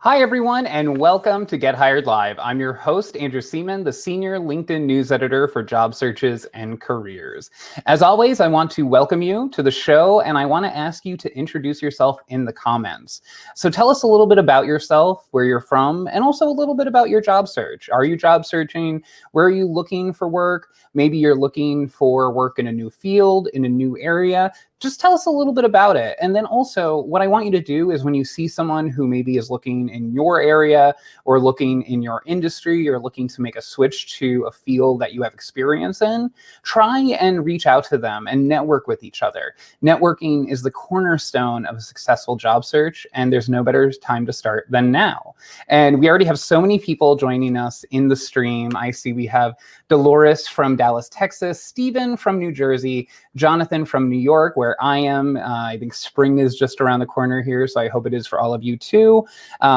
Hi, everyone, and welcome to Get Hired Live. I'm your host, Andrew Seaman, the Senior LinkedIn News Editor for Job Searches and Careers. As always, I want to welcome you to the show, and I want to ask you to introduce yourself in the comments. So tell us a little bit about yourself, where you're from, and also a little bit about your job search. Are you job searching? Where are you looking for work? Maybe you're looking for work in a new field, in a new area. Just tell us a little bit about it. And then also, what I want you to do is when you see someone who maybe is looking in your area or looking in your industry or looking to make a switch to a field that you have experience in, try and reach out to them and network with each other. Networking is the cornerstone of a successful job search, and there's no better time to start than now. And we already have so many people joining us in the stream. I see we have Dolores from Dallas, Texas, Stephen from New Jersey, Jonathan from New York, where I am. I think spring is just around the corner here, so I hope it is for all of you too.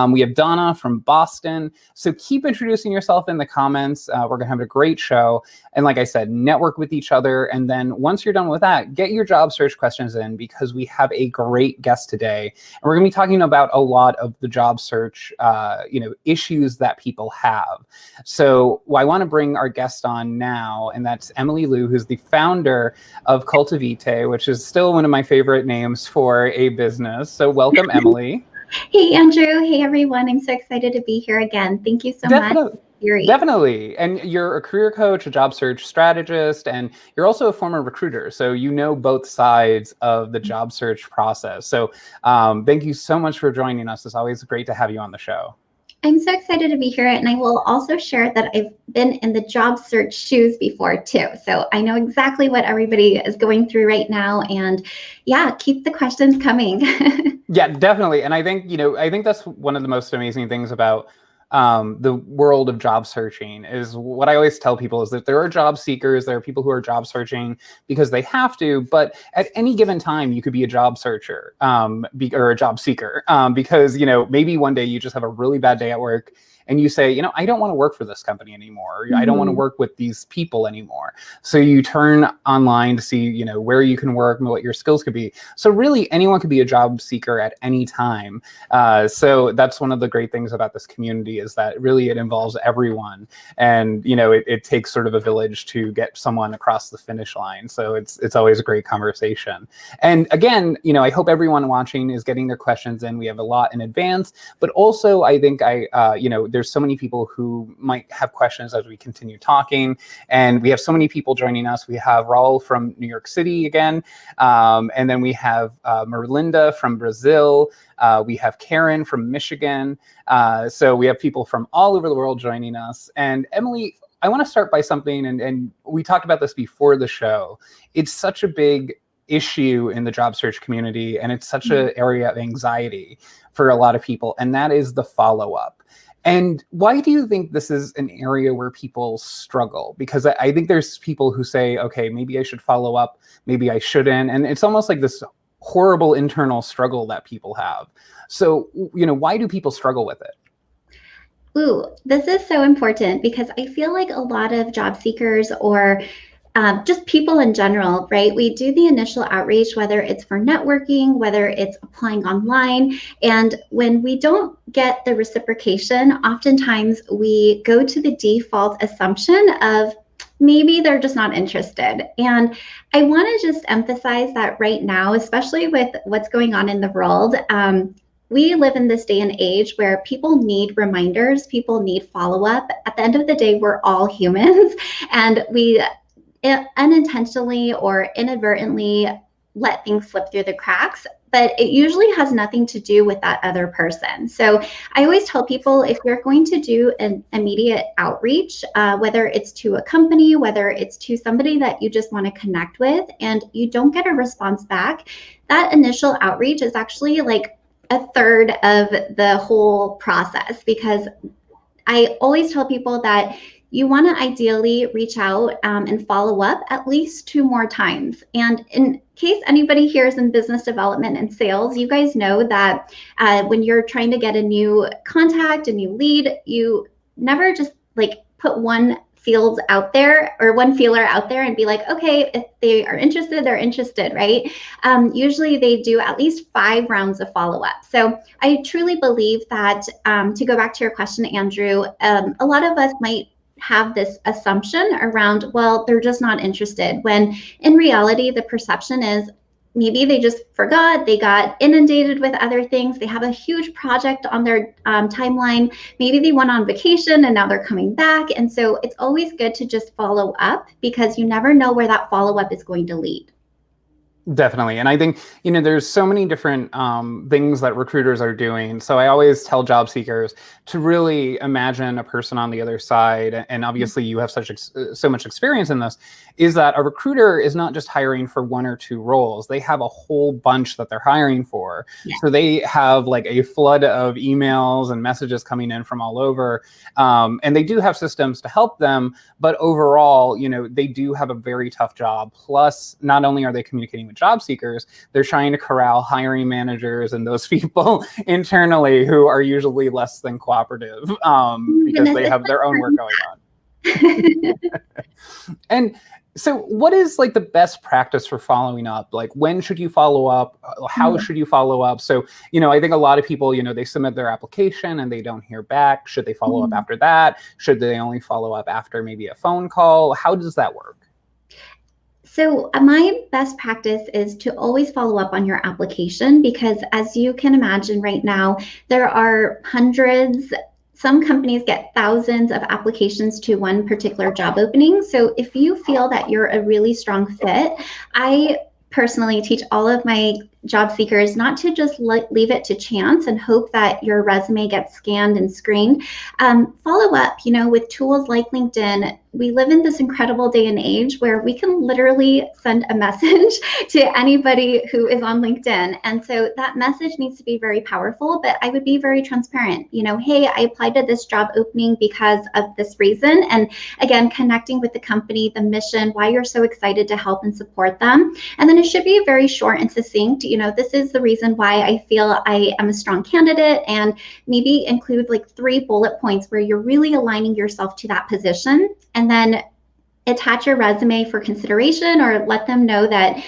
We have Donna from Boston. So keep introducing yourself in the comments. We're going to have a great show. And like I said, network with each other. And then once you're done with that, get your job search questions in, because we have a great guest today. And we're going to be talking about a lot of the job search issues that people have. So I want to bring our guest on now, and that's Emily Liou, who's the founder of Cultivite, which is still one of my favorite names for a business. So welcome, Emily. Hey, Andrew. Hey, everyone. I'm so excited to be here again. Thank you so much. Definitely. And you're a career coach, a job search strategist, and you're also a former recruiter. So you know both sides of the job search process. So thank you so much for joining us. It's always great to have you on the show. I'm so excited to be here, and I will also share that I've been in the job search shoes before too. So I know exactly what everybody is going through right now, and yeah, keep the questions coming. Yeah, definitely. And I think that's one of the most amazing things about the world of job searching is what I always tell people is that there are job seekers, there are people who are job searching because they have to, but at any given time you could be a job searcher or a job seeker because, maybe one day you just have a really bad day at work and you say, I don't want to work for this company anymore. I don't want to work with these people anymore. So you turn online to see, where you can work and what your skills could be. So really anyone could be a job seeker at any time. So that's one of the great things about this community is that really it involves everyone. And, it takes sort of a village to get someone across the finish line. So it's always a great conversation. And again, I hope everyone watching is getting their questions in. We have a lot in advance, but also I think there's so many people who might have questions as we continue talking. And we have so many people joining us. We have Raul from New York City again. And then we have Merlinda from Brazil. We have Karen from Michigan. So we have people from all over the world joining us. And Emily, I want to start by something, and we talked about this before the show. It's such a big issue in the job search community, and it's such an area of anxiety for a lot of people, and that is the follow-up. And why do you think this is an area where people struggle? Because I think there's people who say, okay, maybe I should follow up, maybe I shouldn't. And it's almost like this horrible internal struggle that people have. So, why do people struggle with it? Ooh, this is so important because I feel like a lot of job seekers or just people in general, right? We do the initial outreach, whether it's for networking, whether it's applying online. And when we don't get the reciprocation, oftentimes we go to the default assumption of maybe they're just not interested. And I want to just emphasize that right now, especially with what's going on in the world, we live in this day and age where people need reminders, people need follow-up. At the end of the day, we're all humans, and we unintentionally or inadvertently let things slip through the cracks, but it usually has nothing to do with that other person. So I always tell people, if you're going to do an immediate outreach, whether it's to a company, whether it's to somebody that you just want to connect with, and you don't get a response back, that initial outreach is actually like a third of the whole process, because I always tell people that you want to ideally reach out and follow up at least 2 more times. And in case anybody here is in business development and sales, you guys know that when you're trying to get a new contact, a new lead, you never just like put one fields out there, or one feeler out there, and be like, okay, if they are interested, they're interested, right? Usually they do at least 5 rounds of follow-up. So I truly believe that, to go back to your question, Andrew, a lot of us might have this assumption around, well, they're just not interested, when in reality, the perception is maybe they just forgot, they got inundated with other things, they have a huge project on their timeline, maybe they went on vacation and now they're coming back. And so it's always good to just follow up, because you never know where that follow-up is going to lead. Definitely. And I think, there's so many different things that recruiters are doing. So I always tell job seekers to really imagine a person on the other side. And obviously you have so much experience in this, is that a recruiter is not just hiring for 1 or 2 roles. They have a whole bunch that they're hiring for. Yeah. So they have like a flood of emails and messages coming in from all over. And they do have systems to help them. But overall, they do have a very tough job. Plus, not only are they communicating with job seekers, they're trying to corral hiring managers and those people internally who are usually less than cooperative, because they have their own work going on. And so what is like the best practice for following up? Like, when should you follow up? How should you follow up? So, I think a lot of people, they submit their application and they don't hear back. Should they follow up after that? Should they only follow up after maybe a phone call? How does that work? So my best practice is to always follow up on your application, because as you can imagine right now, there are hundreds, some companies get thousands of applications to one particular job opening. So if you feel that you're a really strong fit, I personally teach all of my job seekers not to just leave it to chance and hope that your resume gets scanned and screened. Follow up, with tools like LinkedIn. We live in this incredible day and age where we can literally send a message to anybody who is on LinkedIn. And so that message needs to be very powerful, but I would be very transparent. Hey, I applied to this job opening because of this reason. And again, connecting with the company, the mission, why you're so excited to help and support them. And then it should be very short and succinct. This is the reason why I feel I am a strong candidate, and maybe include like 3 bullet points where you're really aligning yourself to that position, and then attach your resume for consideration, or let them know that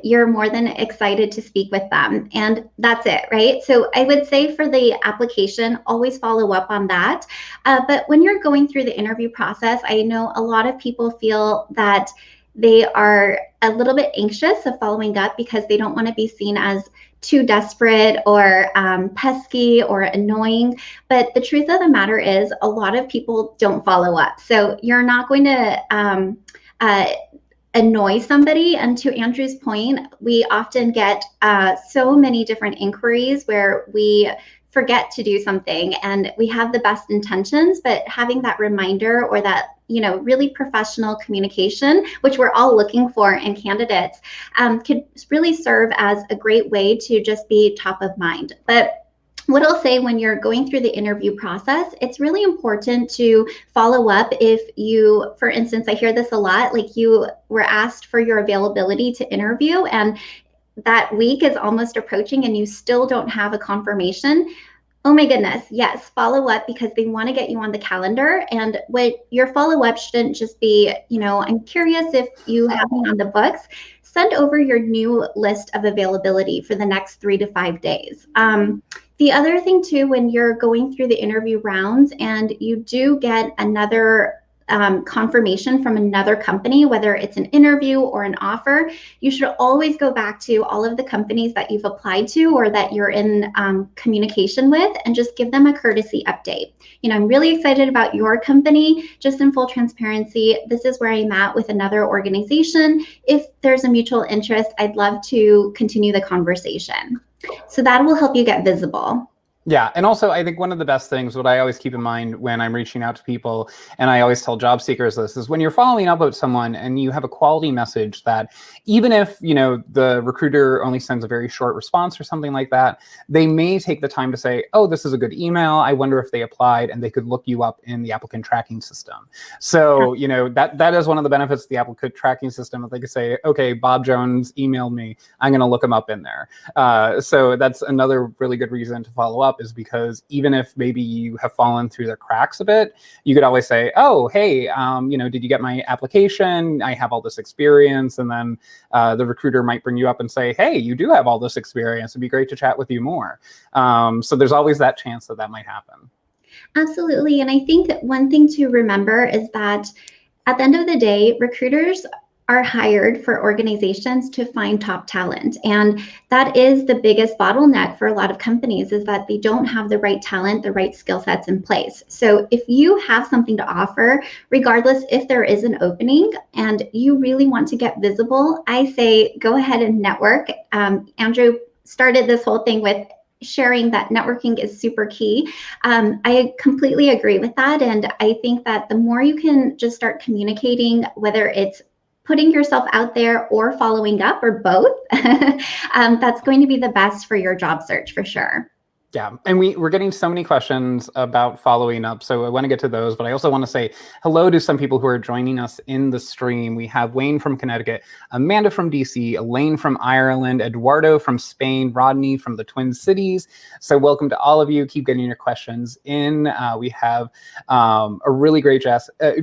you're more than excited to speak with them. And that's it, right? So I would say for the application, always follow up on that. But when you're going through the interview process, I know a lot of people feel that they are a little bit anxious of following up because they don't want to be seen as too desperate or pesky or annoying. But the truth of the matter is, a lot of people don't follow up. So you're not going to annoy somebody. And to Andrew's point, we often get so many different inquiries where we forget to do something and we have the best intentions, but having that reminder, or that really professional communication, which we're all looking for in candidates, could really serve as a great way to just be top of mind. But what I'll say, when you're going through the interview process, it's really important to follow up if you, for instance, I hear this a lot, like you were asked for your availability to interview and that week is almost approaching and you still don't have a confirmation. Oh my goodness, yes, follow up, because they want to get you on the calendar. And what your follow up shouldn't just be, I'm curious if you have me on the books. Send over your new list of availability for the next 3 to 5 days. The other thing too, when you're going through the interview rounds and you do get another confirmation from another company, whether it's an interview or an offer, you should always go back to all of the companies that you've applied to or that you're in communication with, and just give them a courtesy update. I'm really excited about your company. Just in full transparency, this is where I'm at with another organization. If there's a mutual interest, I'd love to continue the conversation. So that will help you get visible. Yeah. And also, I think one of the best things, what I always keep in mind when I'm reaching out to people, and I always tell job seekers this, is when you're following up with someone and you have a quality message that even if, the recruiter only sends a very short response or something like that, they may take the time to say, oh, this is a good email. I wonder if they applied, and they could look you up in the applicant tracking system. So, that is one of the benefits of the applicant tracking system. They could say, okay, Bob Jones emailed me. I'm going to look him up in there. So that's another really good reason to follow up. up is because even if maybe you have fallen through the cracks a bit, you could always say, oh, hey, did you get my application? I have all this experience. And then the recruiter might bring you up and say, hey, you do have all this experience. It'd be great to chat with you more. So there's always that chance that might happen. Absolutely. And I think one thing to remember is that at the end of the day, recruiters are hired for organizations to find top talent. And that is the biggest bottleneck for a lot of companies, is that they don't have the right talent, the right skill sets in place. So if you have something to offer, regardless if there is an opening and you really want to get visible, I say go ahead and network. Andrew started this whole thing with sharing that networking is super key. I completely agree with that. And I think that the more you can just start communicating, whether it's putting yourself out there or following up or both, that's going to be the best for your job search for sure. Yeah, and we're getting so many questions about following up, so I want to get to those, but I also want to say hello to some people who are joining us in the stream. We have Wayne from Connecticut, Amanda from DC, Elaine from Ireland, Eduardo from Spain, Rodney from the Twin Cities. So welcome to all of you. Keep getting your questions in. We have a really great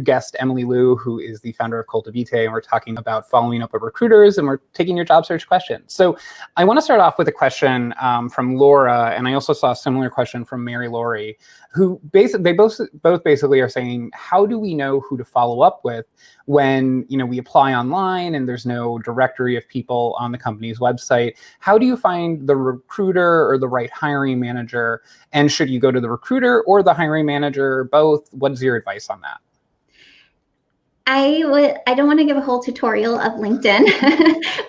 guest, Emily Liou, who is the founder of Cultivite, and we're talking about following up with recruiters, and we're taking your job search questions. So I want to start off with a question from Laura, and I also saw a similar question from Mary Laurie, who they both basically are saying, how do we know who to follow up with when we apply online and there's no directory of people on the company's website? How do you find the recruiter or the right hiring manager? And should you go to the recruiter or the hiring manager, both? What's your advice on that? I don't want to give a whole tutorial of LinkedIn,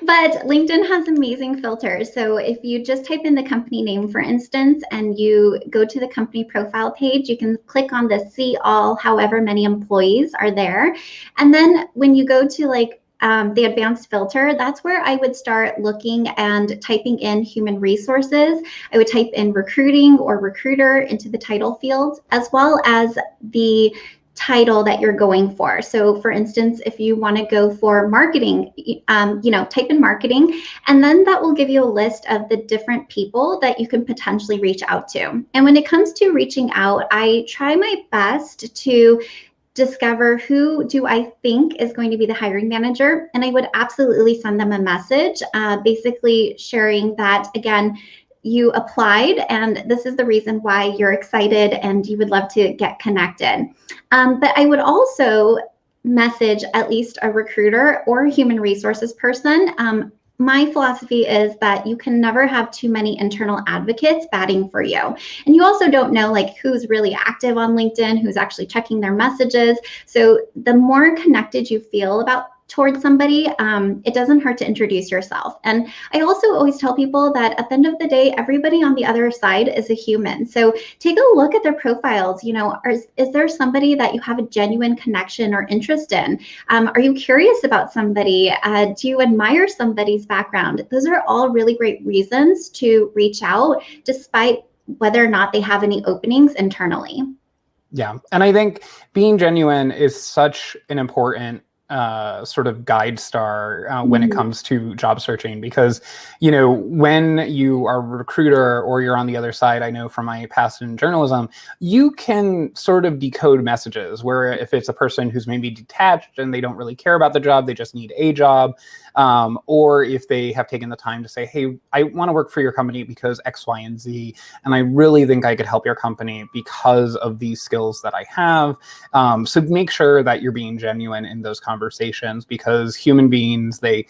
but LinkedIn has amazing filters. So if you just type in the company name, for instance, and you go to the company profile page, you can click on the see all, however many employees are there. And then when you go to the advanced filter, that's where I would start looking and typing in human resources. I would type in recruiting or recruiter into the title field, as well as the title that you're going for. So for instance, if you want to go for marketing, type in marketing, and then that will give you a list of the different people that you can potentially reach out to. And when it comes to reaching out, I try my best to discover who do I think is going to be the hiring manager, and I would absolutely send them a message, basically sharing that, again, you applied and this is the reason why you're excited and you would love to get connected. But I would also message at least a recruiter or a human resources person. My philosophy is that you can never have too many internal advocates batting for you. And you also don't know who's really active on LinkedIn, who's actually checking their messages. So the more connected you feel towards somebody, it doesn't hurt to introduce yourself. And I also always tell people that at the end of the day, everybody on the other side is a human. So take a look at their profiles. Is there somebody that you have a genuine connection or interest in? Are you curious about somebody? Do you admire somebody's background? Those are all really great reasons to reach out, despite whether or not they have any openings internally. Yeah, and I think being genuine is such an important sort of guide star when it comes to job searching, because when you are a recruiter or you're on the other side, I know from my past in journalism, you can sort of decode messages where if it's a person who's maybe detached and they don't really care about the job, they just need a job, or if they have taken the time to say, hey, I want to work for your company because X, Y, and Z, and I really think I could help your company because of these skills that I have. So make sure that you're being genuine in those conversations, because human beings, they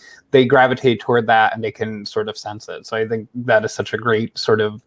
gravitate toward that and they can sort of sense it. So I think that is such a great sort of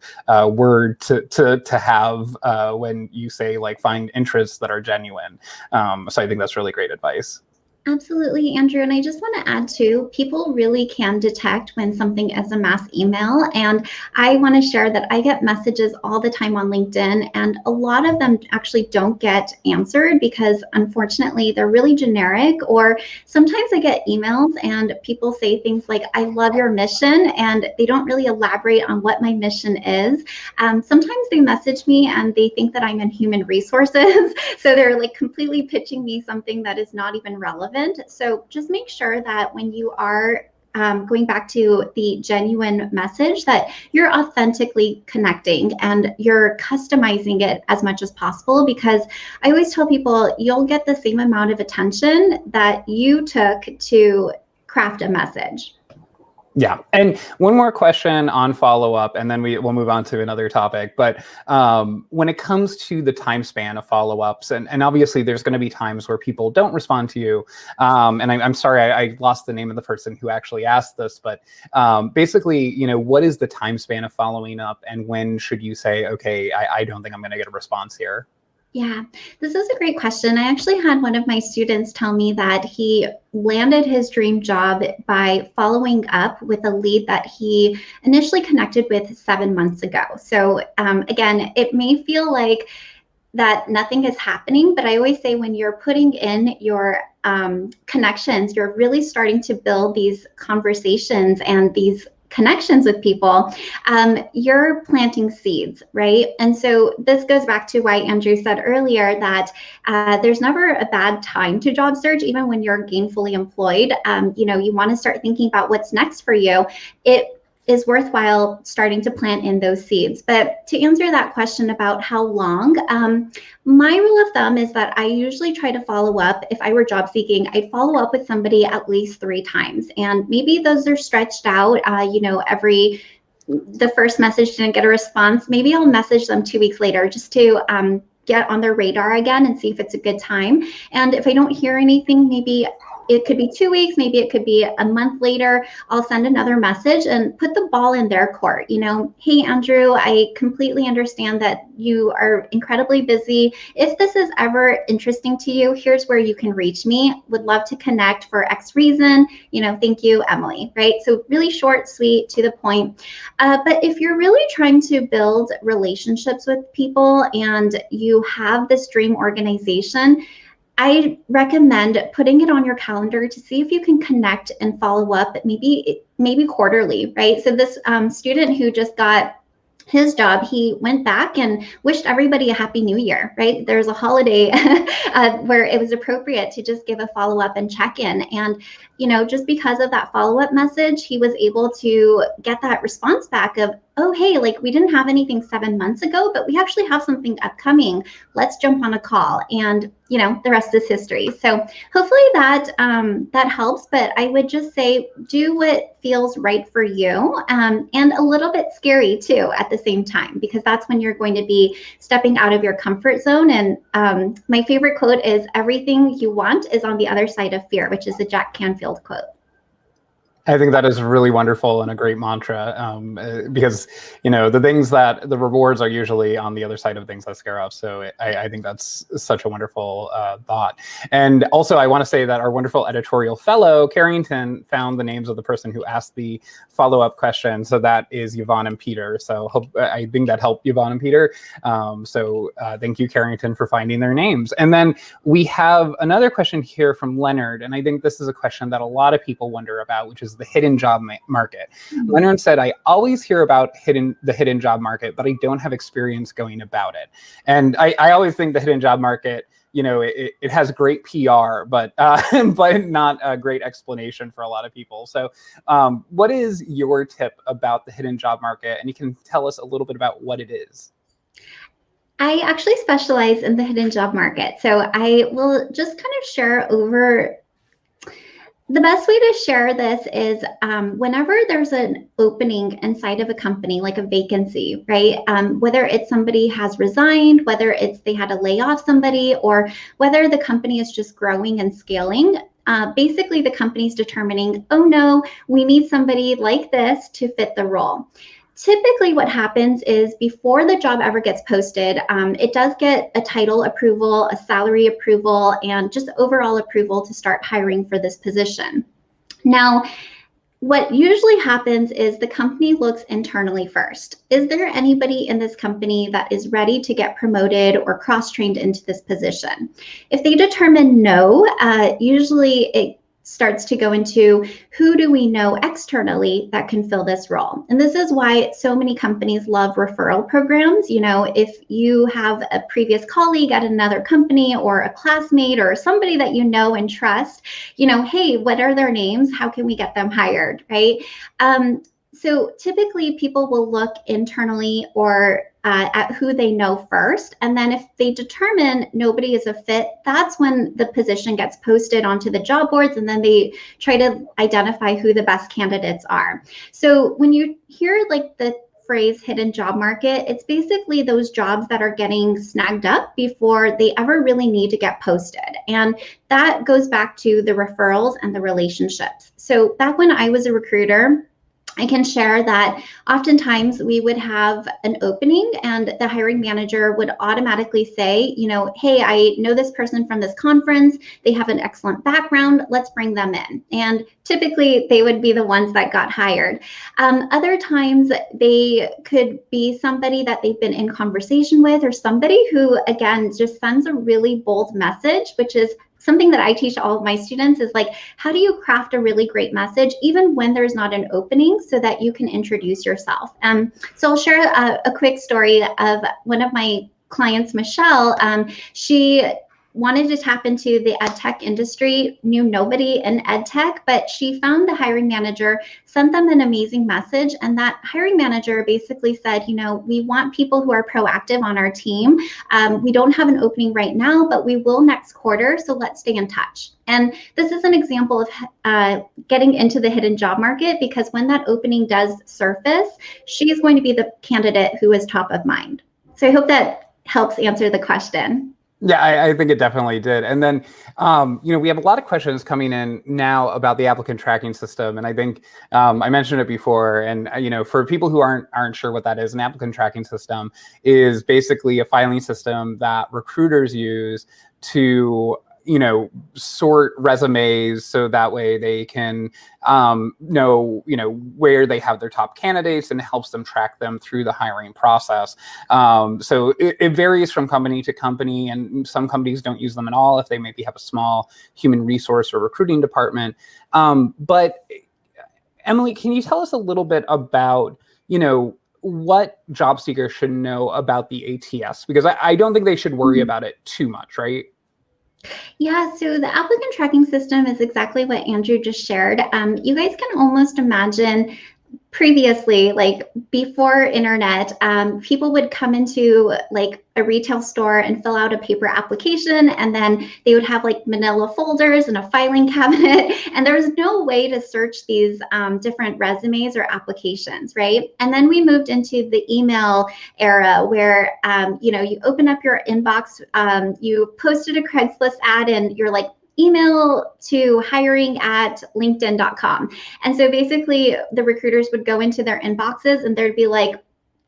word to have when you say find interests that are genuine. So I think that's really great advice. Absolutely, Andrew. And I just want to add too, people really can detect when something is a mass email. And I want to share that I get messages all the time on LinkedIn, and a lot of them actually don't get answered because unfortunately they're really generic, or sometimes I get emails and people say things like, I love your mission, and they don't really elaborate on what my mission is. Sometimes they message me and they think that I'm in human resources. So they're completely pitching me something that is not even relevant. So just make sure that when you are going back to the genuine message, that you're authentically connecting and you're customizing it as much as possible, because I always tell people you'll get the same amount of attention that you took to craft a message. Yeah. And one more question on follow-up, and then we'll move on to another topic. But when it comes to the time span of follow-ups, and obviously there's going to be times where people don't respond to you. And I'm sorry, I lost the name of the person who actually asked this, but basically, you know, what is the time span of following up, and when should you say, okay, I don't think I'm going to get a response here? Yeah, this is a great question. I actually had one of my students tell me that he landed his dream job by following up with a lead that he initially connected with 7 months ago. So again, it may feel like that nothing is happening, but I always say when you're putting in your connections, you're really starting to build these conversations and these connections with people, you're planting seeds, right? And so this goes back to why Andrew said earlier that there's never a bad time to job search, even when you're gainfully employed. You know, you want to start thinking about what's next for you. It is worthwhile starting to plant in those seeds. But to answer that question about how long, my rule of thumb is that I usually try to follow up. If I were job seeking, I'd follow up with somebody at least 3 times. And maybe those are stretched out, you know, the first message didn't get a response. Maybe I'll message them 2 weeks later just to get on their radar again and see if it's a good time. And if I don't hear anything, maybe it could be 2 weeks, maybe it could be a month later, I'll send another message and put the ball in their court. You know, hey, Andrew, I completely understand that you are incredibly busy. If this is ever interesting to you, here's where you can reach me. Would love to connect for X reason. You know, thank you, Emily, right? So really short, sweet, to the point. But if you're really trying to build relationships with people and you have this dream organization, I recommend putting it on your calendar to see if you can connect and follow up, maybe quarterly, right? So this student who just got his job, he went back and wished everybody a happy new year, right? There's a holiday where it was appropriate to just give a follow-up and check in. And, you know, just because of that follow-up message, he was able to get that response back of, oh, hey, like we didn't have anything 7 months ago, but we actually have something upcoming. Let's jump on a call. And, you know, the rest is history. So hopefully that that helps. But I would just say do what feels right for you, and a little bit scary too at the same time, because that's when you're going to be stepping out of your comfort zone. And my favorite quote is, everything you want is on the other side of fear, which is a Jack Canfield quote. I think that is really wonderful and a great mantra, because, you know, the rewards are usually on the other side of things that scare off. So I think that's such a wonderful thought. And also, I want to say that our wonderful editorial fellow, Carrington, found the names of the person who asked the follow-up question. So that is Yvonne and Peter. So I think that helped Yvonne and Peter. So thank you, Carrington, for finding their names. And then we have another question here from Leonard. And I think this is a question that a lot of people wonder about, which is the hidden job market. Mm-hmm. Leonard said, I always hear about the hidden job market, but I don't have experience going about it. And I always think the hidden job market, you know, it has great PR, but not a great explanation for a lot of people. So what is your tip about the hidden job market? And you can tell us a little bit about what it is. I actually specialize in the hidden job market. So I will just kind of share over. The best way to share this is whenever there's an opening inside of a company, like a vacancy, right? Whether it's somebody has resigned, whether it's they had to lay off somebody, or whether the company is just growing and scaling, basically the company's determining, oh no, we need somebody like this to fit the role. Typically what happens is before the job ever gets posted, it does get a title approval, a salary approval, and just overall approval to start hiring for this position. Now, what usually happens is the company looks internally first. Is there anybody in this company that is ready to get promoted or cross-trained into this position? If they determine no, usually starts to go into who do we know externally that can fill this role. And this is why so many companies love referral programs. You know, if you have a previous colleague at another company or a classmate or somebody that you know and trust, you know, hey, what are their names? How can we get them hired, right? So typically people will look internally or at who they know first. And then if they determine nobody is a fit, that's when the position gets posted onto the job boards, and then they try to identify who the best candidates are. So when you hear like the phrase hidden job market, it's basically those jobs that are getting snagged up before they ever really need to get posted. And that goes back to the referrals and the relationships. So back when I was a recruiter, I can share that oftentimes we would have an opening and the hiring manager would automatically say, you know, hey, I know this person from this conference. They have an excellent background. Let's bring them in. And typically they would be the ones that got hired. Other times they could be somebody that they've been in conversation with, or somebody who, again, just sends a really bold message, which is something that I teach all of my students is like, how do you craft a really great message, even when there's not an opening, so that you can introduce yourself? So I'll share a quick story of one of my clients, Michelle. She wanted to tap into the ed tech industry, knew nobody in ed tech, but she found the hiring manager, sent them an amazing message. And that hiring manager basically said, you know, we want people who are proactive on our team. We don't have an opening right now, but we will next quarter. So let's stay in touch. And this is an example of getting into the hidden job market, because when that opening does surface, she's going to be the candidate who is top of mind. So I hope that helps answer the question. Yeah, I think it definitely did. And then, you know, we have a lot of questions coming in now about the applicant tracking system. And I think I mentioned it before. And, you know, for people who aren't sure what that is, an applicant tracking system is basically a filing system that recruiters use to, you know, sort resumes so that way they can know, you know, where they have their top candidates, and helps them track them through the hiring process. So it varies from company to company, and some companies don't use them at all if they maybe have a small human resource or recruiting department. But Emily, can you tell us a little bit about, you know, what job seekers should know about the ATS? Because I don't think they should worry about it too much, right? Yeah, so the applicant tracking system is exactly what Andrew just shared. You guys can almost imagine previously, like before internet, people would come into like a retail store and fill out a paper application, and then they would have like manila folders and a filing cabinet, and there was no way to search these different resumes or applications, right? And then we moved into the email era where, you know, you open up your inbox, you posted a Craigslist ad, and you're like, email to hiring@linkedin.com. And so basically the recruiters would go into their inboxes and there'd be like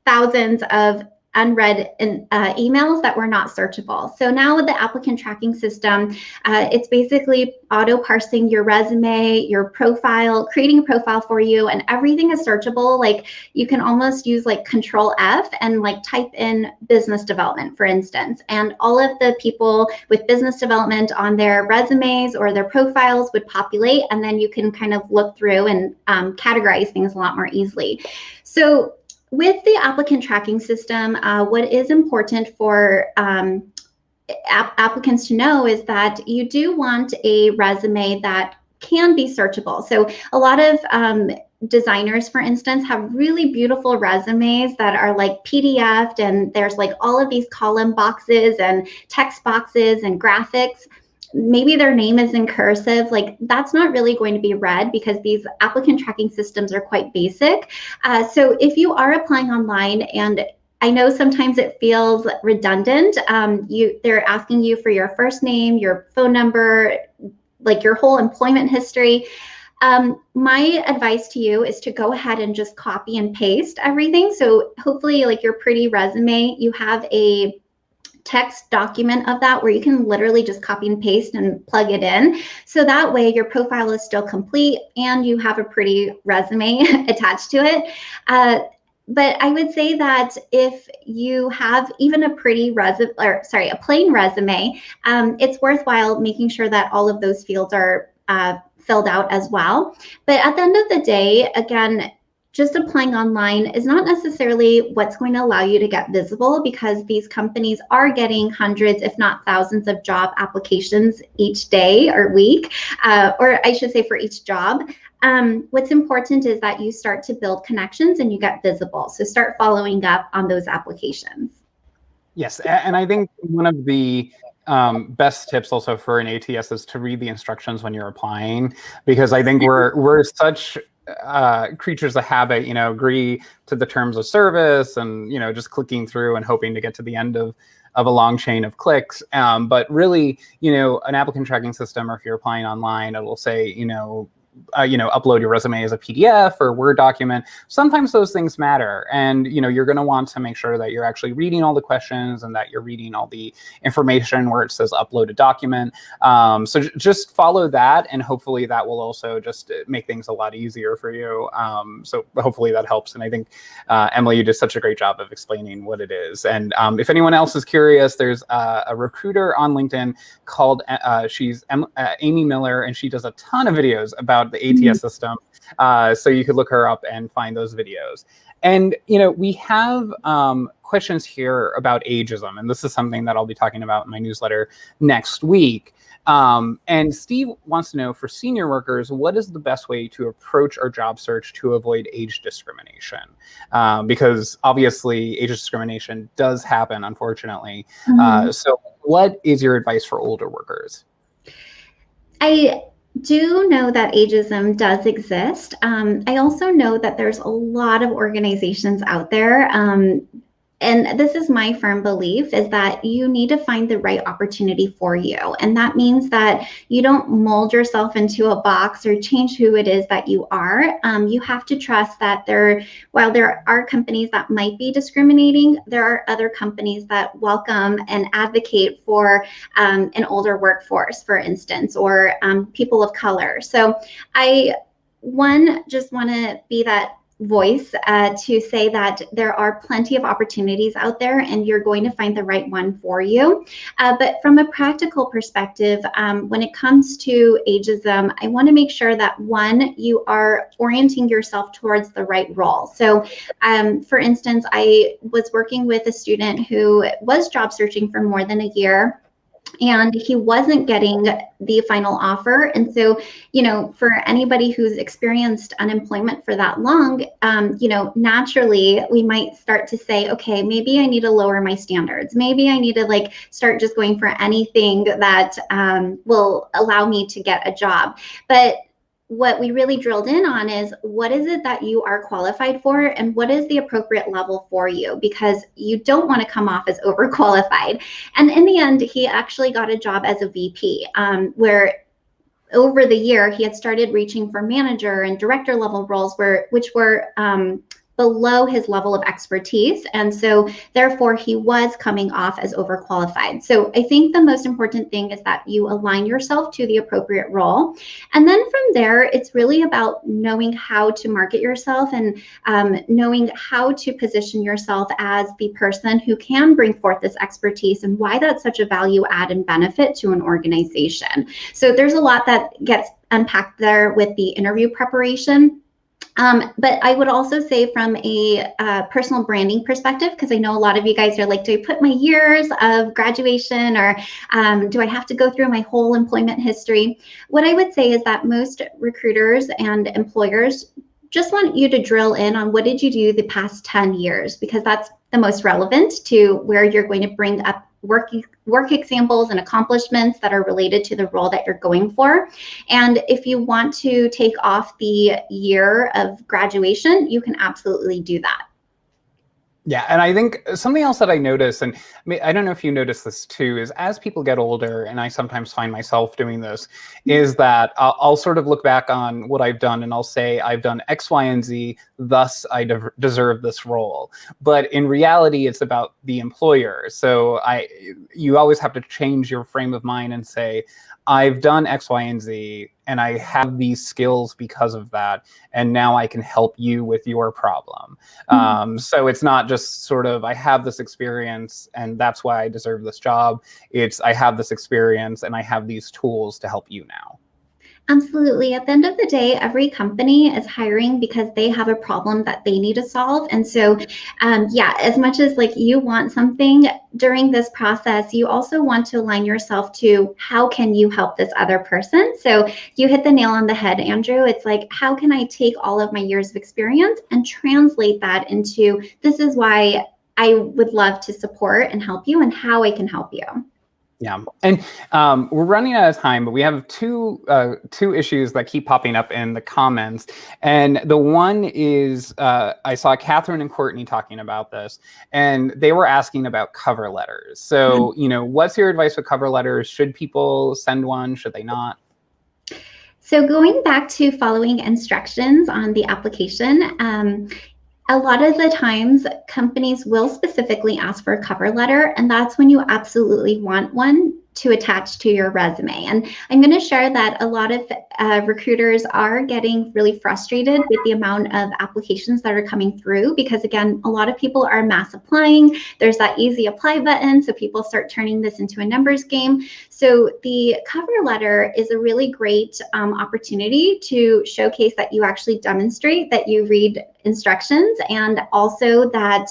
thousands of unread emails that were not searchable. So now with the applicant tracking system, it's basically auto parsing your resume, your profile, creating a profile for you, and everything is searchable. Like you can almost use like Control F and like type in business development, for instance, and all of the people with business development on their resumes or their profiles would populate, and then you can kind of look through and categorize things a lot more easily. So with the applicant tracking system, what is important for applicants to know is that you do want a resume that can be searchable. So a lot of designers, for instance, have really beautiful resumes that are like PDF'd, and there's like all of these column boxes and text boxes and graphics. Maybe their name is in cursive, like that's not really going to be read because these applicant tracking systems are quite basic. So if you are applying online, and I know sometimes it feels redundant, they're asking you for your first name, your phone number, like your whole employment history. My advice to you is to go ahead and just copy and paste everything. So hopefully like your pretty resume, you have a text document of that where you can literally just copy and paste and plug it in. So that way your profile is still complete and you have a pretty resume attached to it. But I would say that if you have even a pretty a plain resume, it's worthwhile making sure that all of those fields are filled out as well. But at the end of the day, again, just applying online is not necessarily what's going to allow you to get visible, because these companies are getting hundreds, if not thousands, of job applications each day or week, or I should say for each job. What's important is that you start to build connections and you get visible. So start following up on those applications. Yes, and I think one of the best tips also for an ATS is to read the instructions when you're applying, because I think we're such creatures of habit, agree to the terms of service and, just clicking through and hoping to get to the end of a long chain of clicks. But really, an applicant tracking system, or if you're applying online, it'll say, upload your resume as a PDF or Word document. Sometimes those things matter. And, you're going to want to make sure that you're actually reading all the questions and that you're reading all the information where it says upload a document. So just follow that, and hopefully that will also just make things a lot easier for you. So hopefully that helps. And I think, Emily, you did such a great job of explaining what it is. And if anyone else is curious, there's a recruiter on LinkedIn called, she's Amy Miller, and she does a ton of videos about the ATS system. So you could look her up and find those videos. And, we have questions here about ageism. And this is something that I'll be talking about in my newsletter next week. And Steve wants to know, for senior workers, what is the best way to approach our job search to avoid age discrimination? Because obviously age discrimination does happen, unfortunately. So what is your advice for older workers? I do know that ageism does exist. I also know that there's a lot of organizations out there. And this is my firm belief, is that you need to find the right opportunity for you. And that means that you don't mold yourself into a box or change who it is that you are. You have to trust that while there are companies that might be discriminating, there are other companies that welcome and advocate for an older workforce, for instance, or people of color. So I, just want to be that voice to say that there are plenty of opportunities out there, and you're going to find the right one for you. But from a practical perspective, when it comes to ageism, I want to make sure that, one, you are orienting yourself towards the right role. So for instance, I was working with a student who was job searching for more than a year, and he wasn't getting the final offer. And so, for anybody who's experienced unemployment for that long, naturally we might start to say, okay, maybe I need to lower my standards. Maybe I need to start just going for anything that will allow me to get a job. But what we really drilled in on is, what is it that you are qualified for, and what is the appropriate level for you? Because you don't want to come off as overqualified. And in the end, he actually got a job as a VP, where over the year he had started reaching for manager and director level roles, which were below his level of expertise. And so therefore he was coming off as overqualified. So I think the most important thing is that you align yourself to the appropriate role. And then from there, it's really about knowing how to market yourself and knowing how to position yourself as the person who can bring forth this expertise, and why that's such a value add and benefit to an organization. So there's a lot that gets unpacked there with the interview preparation. But I would also say, from a personal branding perspective, because I know a lot of you guys are like, do I put my years of graduation, or do I have to go through my whole employment history? What I would say is that most recruiters and employers just want you to drill in on, what did you do the past 10 years? Because that's the most relevant to where you're going to bring up work examples and accomplishments that are related to the role that you're going for. And if you want to take off the year of graduation, you can absolutely do that. Yeah, and I think something else that I notice, and I don't know if you notice this too, is as people get older, and I sometimes find myself doing this, is that I'll sort of look back on what I've done and I'll say, I've done X, Y, and Z, thus I deserve this role. But in reality, it's about the employer. So you always have to change your frame of mind and say, I've done X, Y, and Z, and I have these skills because of that, and now I can help you with your problem. So it's not just sort of, I have this experience and that's why I deserve this job. It's, I have this experience and I have these tools to help you now. Absolutely. At the end of the day, every company is hiring because they have a problem that they need to solve. And so, yeah, as much as like you want something during this process, you also want to align yourself to how can you help this other person? So you hit the nail on the head, Andrew. It's like, how can I take all of my years of experience and translate that into this is why I would love to support and help you and how I can help you. Yeah, and we're running out of time, but we have two issues that keep popping up in the comments. And the one is I saw Catherine and Courtney talking about this, and they were asking about cover letters. So, you know, what's your advice with cover letters? Should people send one? Should they not? So going back to following instructions on the application, a lot of the times companies will specifically ask for a cover letter, and that's when you absolutely want one to attach to your resume. And I'm going to share that a lot of recruiters are getting really frustrated with the amount of applications that are coming through because, again, a lot of people are mass applying. There's that easy apply button, so people start turning this into a numbers game. So the cover letter is a really great opportunity to showcase that you actually demonstrate that you read instructions and also that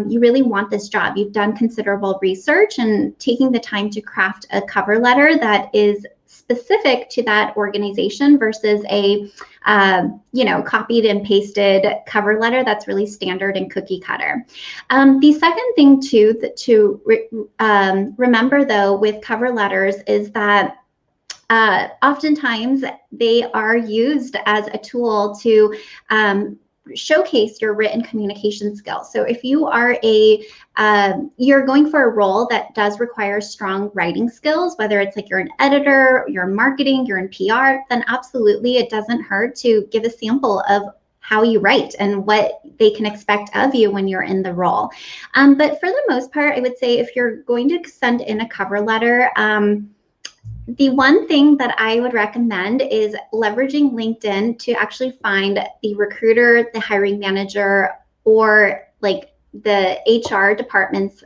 you really want this job. You've done considerable research and taking the time to craft a cover letter that is specific to that organization versus a copied and pasted cover letter that's really standard and cookie cutter. The second thing to remember though with cover letters is that oftentimes they are used as a tool to showcase your written communication skills. So if you are you're going for a role that does require strong writing skills, whether it's like you're an editor, you're in marketing, you're in PR, then absolutely it doesn't hurt to give a sample of how you write and what they can expect of you when you're in the role. But for the most part, I would say if you're going to send in a cover letter, the one thing that I would recommend is leveraging LinkedIn to actually find the recruiter, the hiring manager, or like the HR department's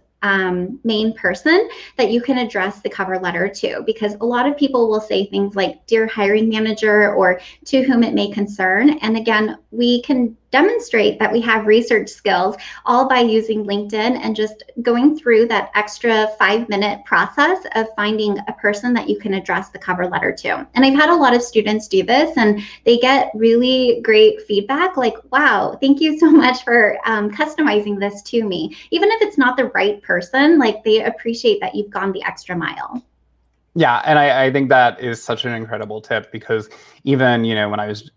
main person that you can address the cover letter to, because a lot of people will say things like, "Dear hiring manager," or "to whom it may concern." And again, we can demonstrate that we have research skills all by using LinkedIn and just going through that extra 5-minute process of finding a person that you can address the cover letter to. And I've had a lot of students do this and they get really great feedback like, "Wow, thank you so much for customizing this to me." Even if it's not the right person, like they appreciate that you've gone the extra mile. Yeah, and I think that is such an incredible tip because even, when I was,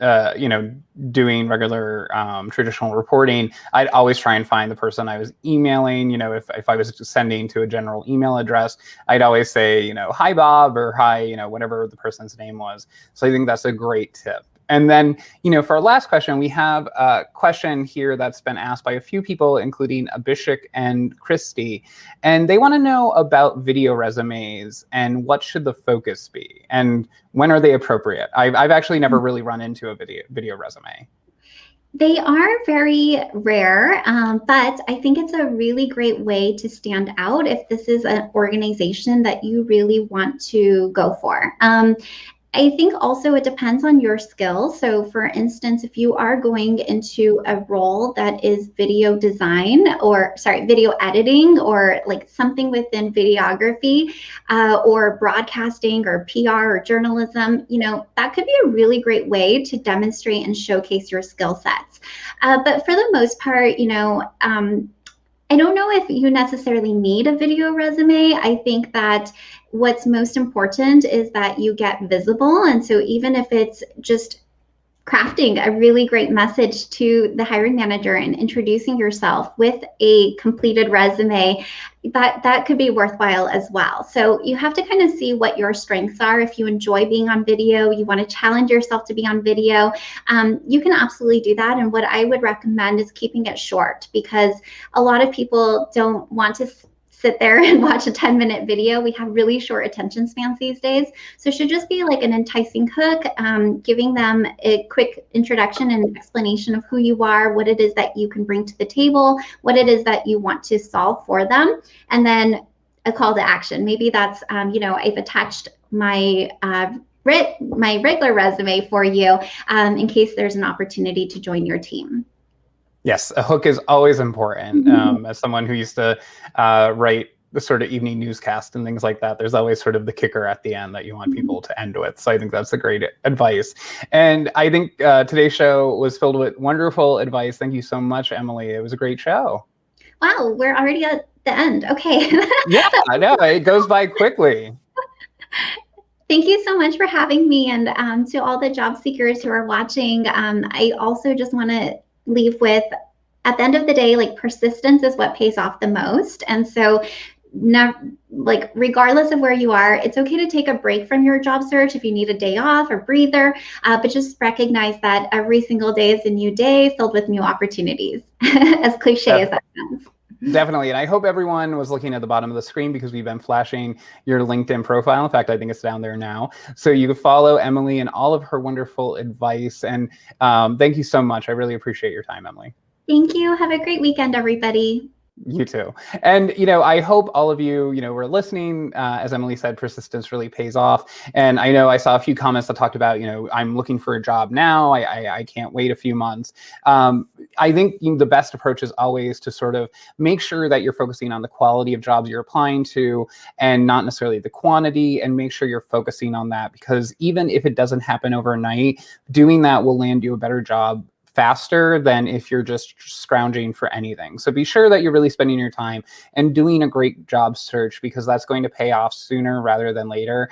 doing regular traditional reporting, I'd always try and find the person I was emailing. If I was sending to a general email address, I'd always say, "Hi, Bob," or "Hi," whatever the person's name was. So I think that's a great tip. And then, for our last question, we have a question here that's been asked by a few people, including Abhishek and Christy. And they want to know about video resumes and what should the focus be and when are they appropriate? I've actually never really run into a video resume. They are very rare, but I think it's a really great way to stand out if this is an organization that you really want to go for. I think also it depends on your skills. So for instance, if you are going into a role that is video design video editing or like something within videography or broadcasting or PR or journalism, that could be a really great way to demonstrate and showcase your skill sets. But for the most part, I don't know if you necessarily need a video resume. I think that what's most important is that you get visible. And so even if it's just crafting a really great message to the hiring manager and introducing yourself with a completed resume, that could be worthwhile as well. So you have to kind of see what your strengths are. If you enjoy being on video, you want to challenge yourself to be on video, you can absolutely do that. And what I would recommend is keeping it short because a lot of people don't want to sit there and watch a 10-minute video. We have really short attention spans these days. So it should just be like an enticing hook, giving them a quick introduction and explanation of who you are, what it is that you can bring to the table, what it is that you want to solve for them, and then a call to action. Maybe that's, I've attached my my regular resume for you in case there's an opportunity to join your team. Yes, a hook is always important. As someone who used to write the sort of evening newscast and things like that, there's always sort of the kicker at the end that you want people to end with. So I think that's a great advice. And I think today's show was filled with wonderful advice. Thank you so much, Emily. It was a great show. Wow, we're already at the end. Okay. Yeah, I know. It goes by quickly. Thank you so much for having me. And to all the job seekers who are watching, I also just want to leave with, at the end of the day, like, persistence is what pays off the most. And so regardless of where you are, it's okay to take a break from your job search if you need a day off or breather, but just recognize that every single day is a new day filled with new opportunities, as cliche as that sounds. Definitely. And I hope everyone was looking at the bottom of the screen, because we've been flashing your LinkedIn profile. In fact, I think it's down there now. So you can follow Emily and all of her wonderful advice. And thank you so much. I really appreciate your time, Emily. Thank you. Have a great weekend, everybody. You too. And, I hope all of you, were listening. As Emily said, persistence really pays off. And I know I saw a few comments that talked about, I'm looking for a job now. I can't wait a few months. I think the best approach is always to sort of make sure that you're focusing on the quality of jobs you're applying to and not necessarily the quantity, and make sure you're focusing on that, because even if it doesn't happen overnight, doing that will land you a better job faster than if you're just scrounging for anything. So be sure that you're really spending your time and doing a great job search, because that's going to pay off sooner rather than later.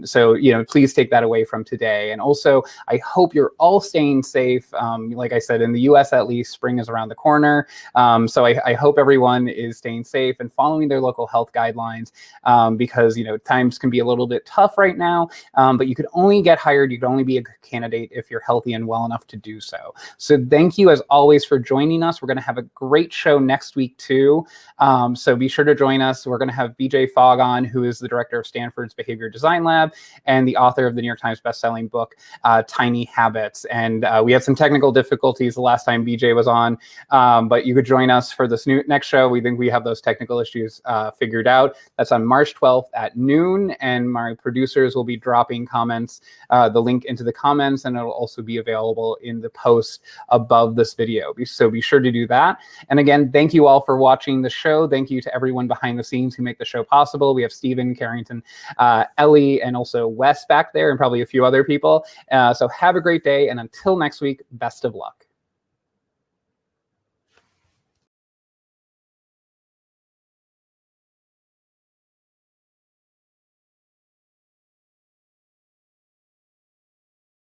So, please take that away from today. And also, I hope you're all staying safe. Like I said, in the US, at least, spring is around the corner. So I hope everyone is staying safe and following their local health guidelines, because, times can be a little bit tough right now, but you could only get hired, you could only be a good candidate if you're healthy and well enough to do so. So thank you, as always, for joining us. We're going to have a great show next week, too. So be sure to join us. We're going to have BJ Fogg on, who is the director of Stanford's Behavior Design Lab and the author of the New York Times bestselling book, Tiny Habits. And we had some technical difficulties the last time BJ was on, but you could join us for this next show. We think we have those technical issues figured out. That's on March 12th at noon. And my producers will be dropping comments, the link into the comments, and it'll also be available in the post above this video. So be sure to do that. And again, thank you all for watching the show. Thank you to everyone behind the scenes who make the show possible. We have Stephen, Carrington, Ellie, and also Wes back there, and probably a few other people. So have a great day. And until next week, best of luck.